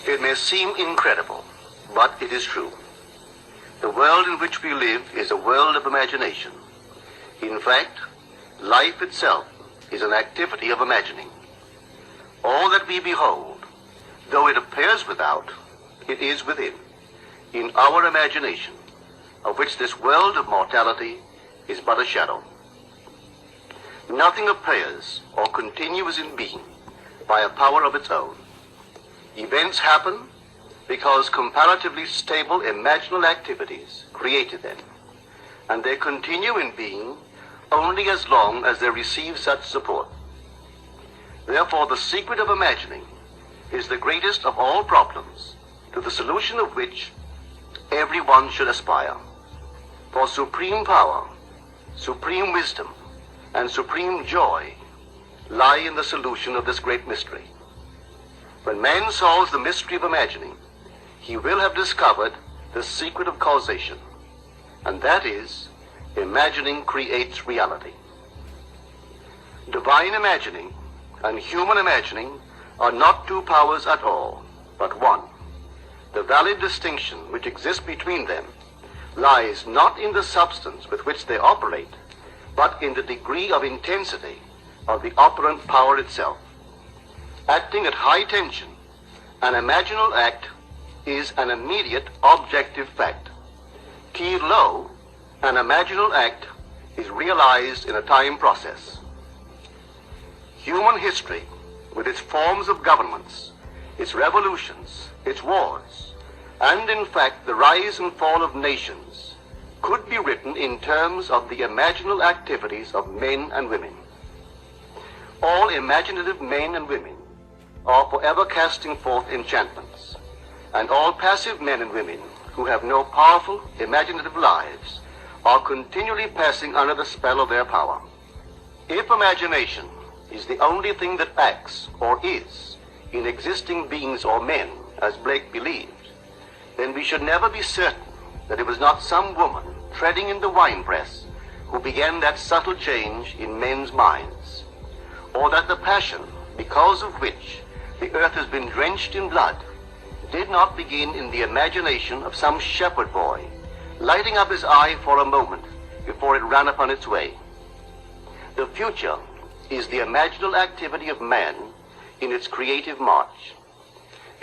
It may seem incredible, but it is true. The world in which we live is a world of imagination. In fact, life itself is an activity of imagining. All that we behold, though it appears without, it is within, in our imagination, of which this world of mortality is but a shadow. Nothing appears or continues in being by a power of its own. Events happen because comparatively stable imaginal activities created them, and they continue in being only as long as they receive such support. Therefore, the secret of imagining is the greatest of all problems, to the solution of which everyone should aspire. For supreme power, supreme wisdom, and supreme joy lie in the solution of this great mystery. When man solves the mystery of imagining, he will have discovered the secret of causation, and that is, imagining creates reality. Divine imagining and human imagining are not two powers at all, but one. The valid distinction which exists between them lies not in the substance with which they operate, but in the degree of intensity of the operant power itself. Acting at high tension, an imaginal act is an immediate objective fact. Keyed low, an imaginal act is realized in a time process. Human history, with its forms of governments, its revolutions, its wars, and in fact the rise and fall of nations, could be written in terms of the imaginal activities of men and women. All imaginative men and women are forever casting forth enchantments, and all passive men and women who have no powerful imaginative lives are continually passing under the spell of their power. If imagination is the only thing that acts or is in existing beings or men, as Blake believed, then we should never be certain that it was not some woman treading in the winepress who began that subtle change in men's minds, or that the passion because of which the earth has been drenched in blood did not begin in the imagination of some shepherd boy, lighting up his eye for a moment before it ran upon its way. The future is the imaginal activity of man in its creative march.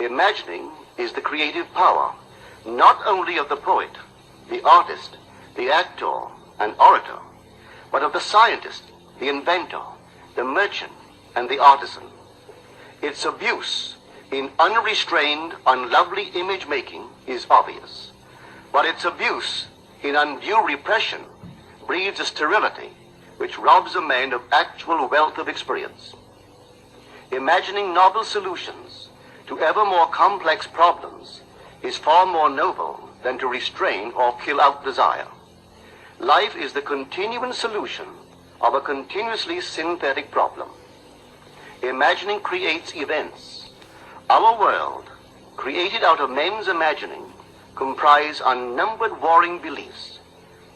Imagining is the creative power, not only of the poet, the artist, the actor, and orator, but of the scientist, the inventor, the merchant, and the artisan. Its abuse in unrestrained, unlovely image-making is obvious, but its abuse in undue repression breeds a sterility which robs a man of actual wealth of experience. Imagining novel solutions to ever more complex problems is far more noble than to restrain or kill out desire. Life is the continuing solution of a continuously synthetic problem. Imagining creates events. Our world, created out of men's imagining, comprise unnumbered warring beliefs.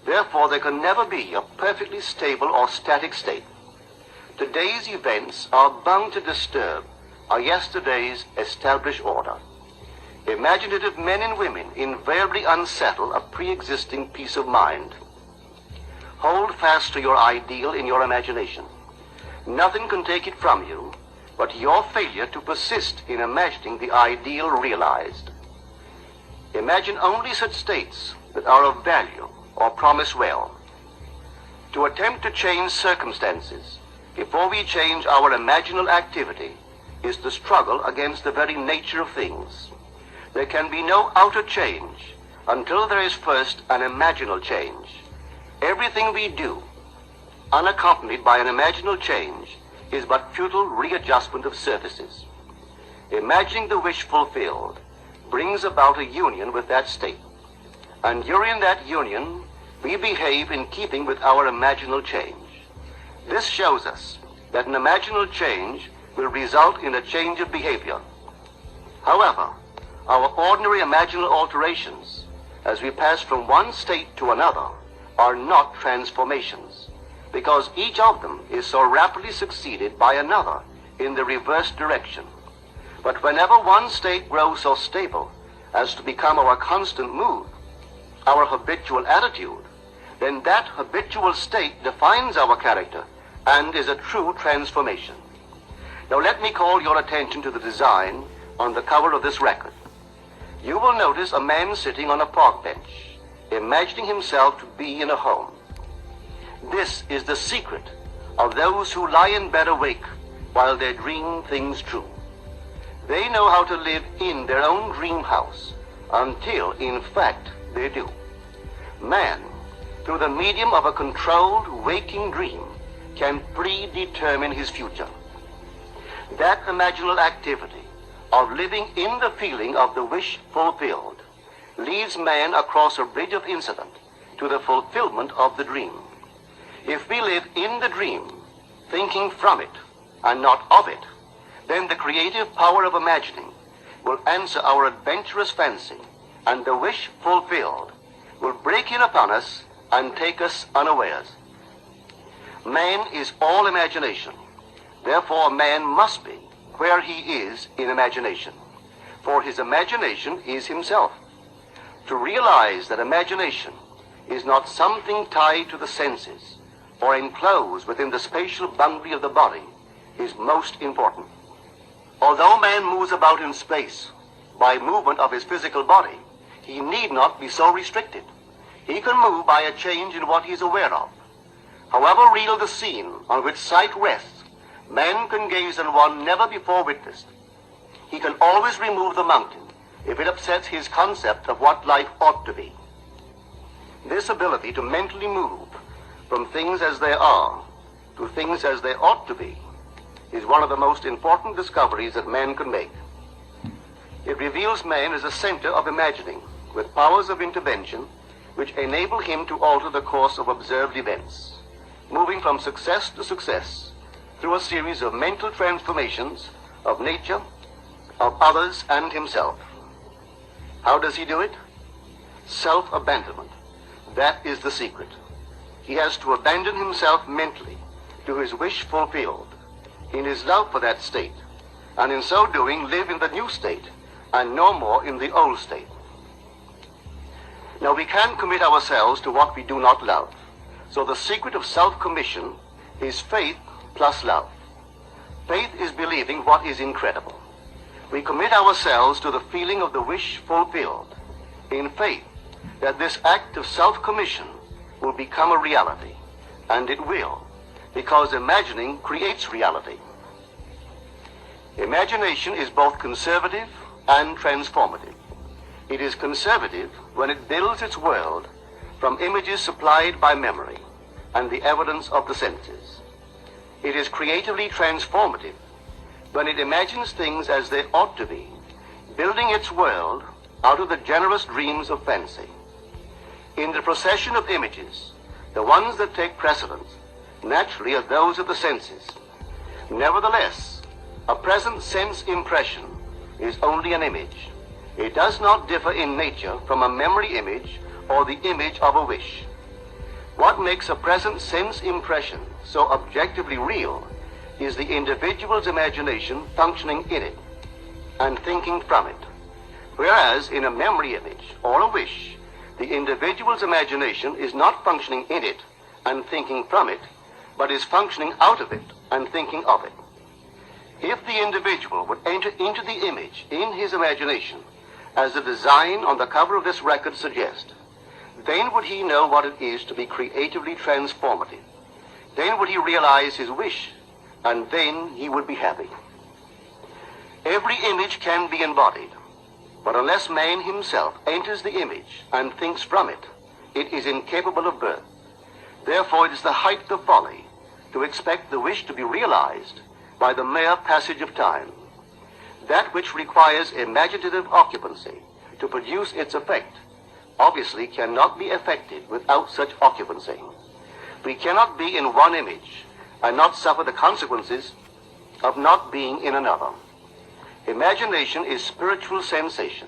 Therefore, there can never be a perfectly stable or static state. Today's events are bound to disturb our yesterday's established order. Imaginative men and women invariably unsettle a pre-existing peace of mind. Hold fast to your ideal in your imagination. Nothing can take it from you but your failure to persist in imagining the ideal realized. Imagine only such states that are of value or promise well. To attempt to change circumstances before we change our imaginal activity is to struggle against the very nature of things. There can be no outer change until there is first an imaginal change. Everything we do, unaccompanied by an imaginal change, is but futile readjustment of surfaces. Imagining the wish fulfilled brings about a union with that state, and during that union we behave in keeping with our imaginal change. This shows us that an imaginal change will result in a change of behavior. However, our ordinary imaginal alterations, as we pass from one state to another, are not transformations, because each of them is so rapidly succeeded by another in the reverse direction. But whenever one state grows so stable as to become our constant mood, our habitual attitude, then that habitual state defines our character and is a true transformation. Now let me call your attention to the design on the cover of this record. You will notice a man sitting on a park bench, imagining himself to be in a home. This is the secret of those who lie in bed awake while they dream things true. They know how to live in their own dream house until, in fact, they do. Man, through the medium of a controlled waking dream, can predetermine his future. That imaginal activity of living in the feeling of the wish fulfilled leads man across a bridge of incident to the fulfillment of the dream. If we live in the dream, thinking from it and not of it, then the creative power of imagining will answer our adventurous fancy, and the wish fulfilled will break in upon us and take us unawares. Man is all imagination. Therefore, man must be where he is in imagination, for his imagination is himself. To realize that imagination is not something tied to the senses or enclosed within the spatial boundary of the body is most important. Although man moves about in space by movement of his physical body, he need not be so restricted. He can move by a change in what he is aware of. However real the scene on which sight rests, man can gaze on one never before witnessed. He can always remove the mountain if it upsets his concept of what life ought to be. This ability to mentally move from things as they are to things as they ought to be is one of the most important discoveries that man can make. It reveals man as a center of imagining with powers of intervention which enable him to alter the course of observed events, moving from success to success through a series of mental transformations of nature, of others, and himself. How does he do it? Self-abandonment. That is the secret. He has to abandon himself mentally to his wish fulfilled, in his love for that state, and in so doing live in the new state and no more in the old state. Now we can commit ourselves to what we do not love. So the secret of self-commission is faith plus love. Faith is believing what is incredible. We commit ourselves to the feeling of the wish fulfilled, in faith that this act of self-commission will become a reality, and it will, because imagining creates reality. Imagination is both conservative and transformative. It is conservative when it builds its world from images supplied by memory and the evidence of the senses. It is creatively transformative when it imagines things as they ought to be, building its world out of the generous dreams of fancy. In the procession of images, the ones that take precedence naturally are those of the senses. Nevertheless, a present sense impression is only an image. It does not differ in nature from a memory image or the image of a wish. What makes a present sense impression so objectively real is the individual's imagination functioning in it and thinking from it. Whereas in a memory image or a wish, the individual's imagination is not functioning in it and thinking from it, but is functioning out of it and thinking of it. If the individual would enter into the image in his imagination, as the design on the cover of this record suggests, then would he know what it is to be creatively transformative. Then would he realize his wish, and then he would be happy. Every image can be embodied, but unless man himself enters the image and thinks from it, it is incapable of birth. Therefore, it is the height of folly to expect the wish to be realized by the mere passage of time. That which requires imaginative occupancy to produce its effect obviously cannot be effected without such occupancy. We cannot be in one image and not suffer the consequences of not being in another. Imagination is spiritual sensation.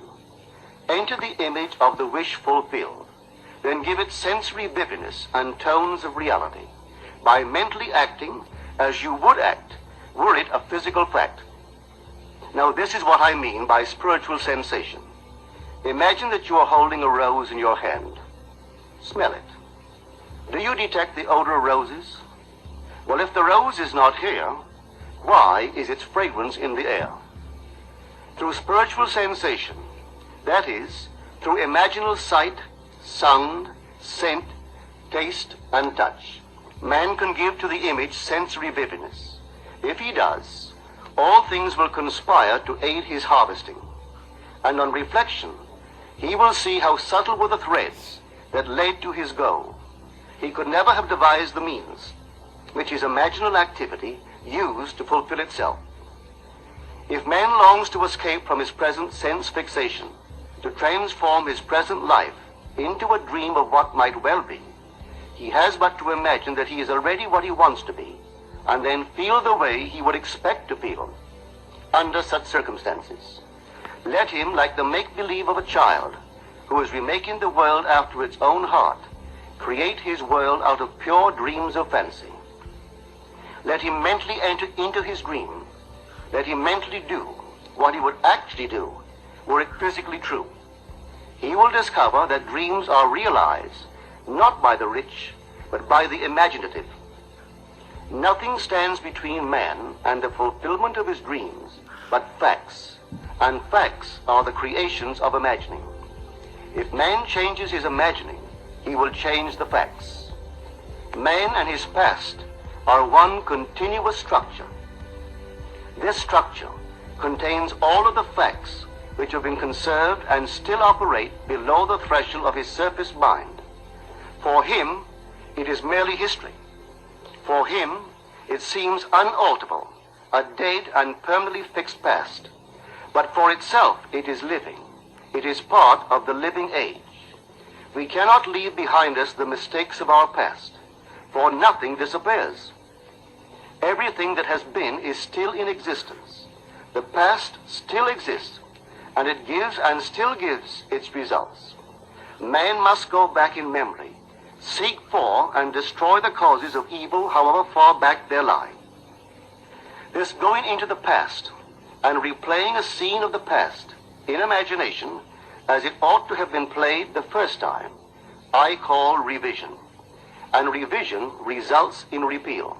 Enter the image of the wish fulfilled, then give it sensory vividness and tones of reality by mentally acting as you would act were it a physical fact. Now, this is what I mean by spiritual sensation. Imagine that you are holding a rose in your hand. Smell it. Do you detect the odor of roses? Well, if the rose is not here, why is its fragrance in the air? Through spiritual sensation, that is, through imaginal sight, sound, scent, taste, and touch, man can give to the image sensory vividness. If he does, all things will conspire to aid his harvesting. And on reflection, he will see how subtle were the threads that led to his goal. He could never have devised the means which his imaginal activity used to fulfill itself. If man longs to escape from his present sense fixation, to transform his present life into a dream of what might well be, he has but to imagine that he is already what he wants to be, and then feel the way he would expect to feel under such circumstances. Let him, like the make-believe of a child who is remaking the world after its own heart, create his world out of pure dreams of fancy. Let him mentally enter into his dream. Let him mentally do what he would actually do were it physically true. He will discover that dreams are realized not by the rich, but by the imaginative. Nothing stands between man and the fulfillment of his dreams but facts, and facts are the creations of imagining. If man changes his imagining, he will change the facts. Man and his past are one continuous structure. This structure contains all of the facts which have been conserved and still operate below the threshold of his surface mind. For him, it is merely history. For him, it seems unalterable, a dead and permanently fixed past. But for itself, it is living. It is part of the living age. We cannot leave behind us the mistakes of our past, for nothing disappears. Everything that has been is still in existence. The past still exists, and it gives and still gives its results. Man must go back in memory, seek for and destroy the causes of evil however far back they lie. This going into the past and replaying a scene of the past in imagination as it ought to have been played the first time, I call revision. And revision results in repeal.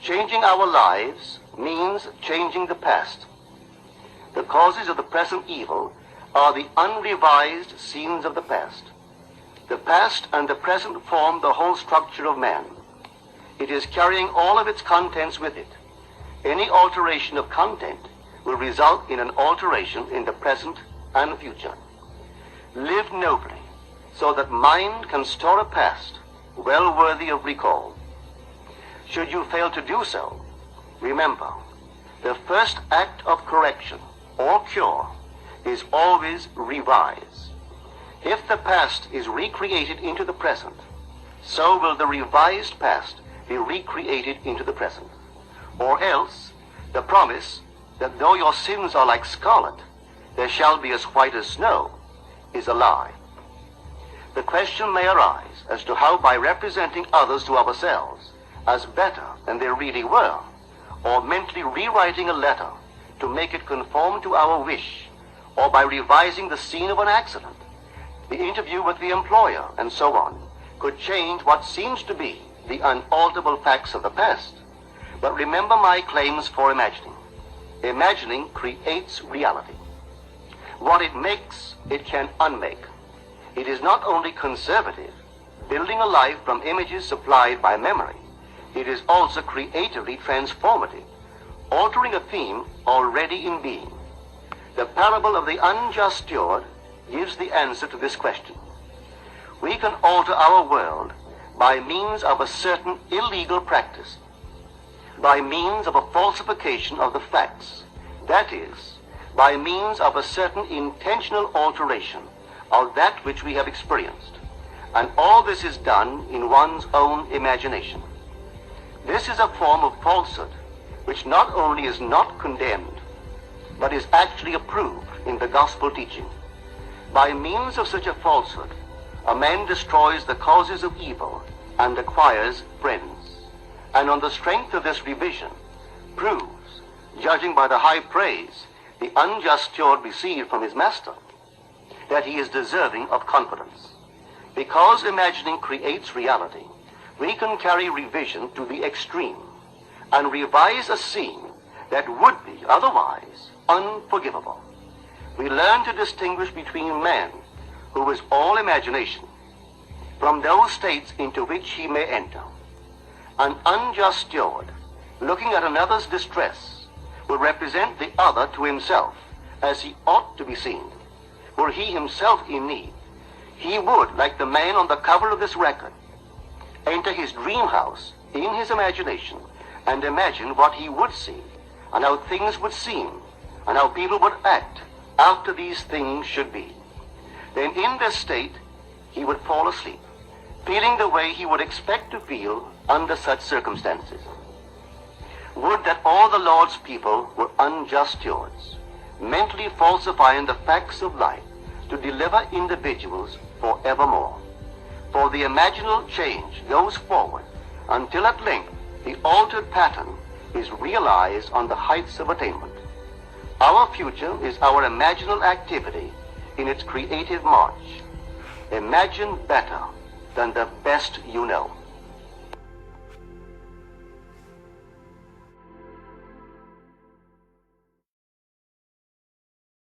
Changing our lives means changing the past. The causes of the present evil are the unrevised scenes of the past. The past and the present form the whole structure of man. It is carrying all of its contents with it. Any alteration of content will result in an alteration in the present and future. Live nobly, so that mind can store a past well worthy of recall. Should you fail to do so, remember, the first act of correction or cure is always revise. If the past is recreated into the present, so will the revised past be recreated into the present. Or else, the promise that though your sins are like scarlet, they shall be as white as snow, is a lie. The question may arise as to how by representing others to ourselves as better than they really were, or mentally rewriting a letter to make it conform to our wish, or by revising the scene of an accident, the interview with the employer, and so on, could change what seems to be the unalterable facts of the past. But remember my claims for imagining. Imagining creates reality. What it makes, it can unmake. It is not only conservative, building a life from images supplied by memory. It is also creatively transformative, altering a theme already in being. The parable of the unjust steward gives the answer to this question. We can alter our world by means of a certain illegal practice, by means of a falsification of the facts, that is, by means of a certain intentional alteration of that which we have experienced. And all this is done in one's own imagination. This is a form of falsehood which not only is not condemned, but is actually approved in the gospel teaching. By means of such a falsehood, a man destroys the causes of evil and acquires friends. And on the strength of this revision, proves, judging by the high praise the unjust steward received from his master, that he is deserving of confidence. Because imagining creates reality, we can carry revision to the extreme and revise a scene that would be otherwise unforgivable. We learn to distinguish between man, who is all imagination, from those states into which he may enter. An unjust steward, looking at another's distress, will represent the other to himself as he ought to be seen. Were he himself in need, he would, like the man on the cover of this record, enter his dream house in his imagination and imagine what he would see and how things would seem and how people would act after these things should be. Then in this state, he would fall asleep, feeling the way he would expect to feel under such circumstances. Would that all the Lord's people were unjust stewards, mentally falsifying the facts of life to deliver individuals forevermore. For the imaginal change goes forward until at length the altered pattern is realized on the heights of attainment. Our future is our imaginal activity in its creative march. Imagine better than the best you know.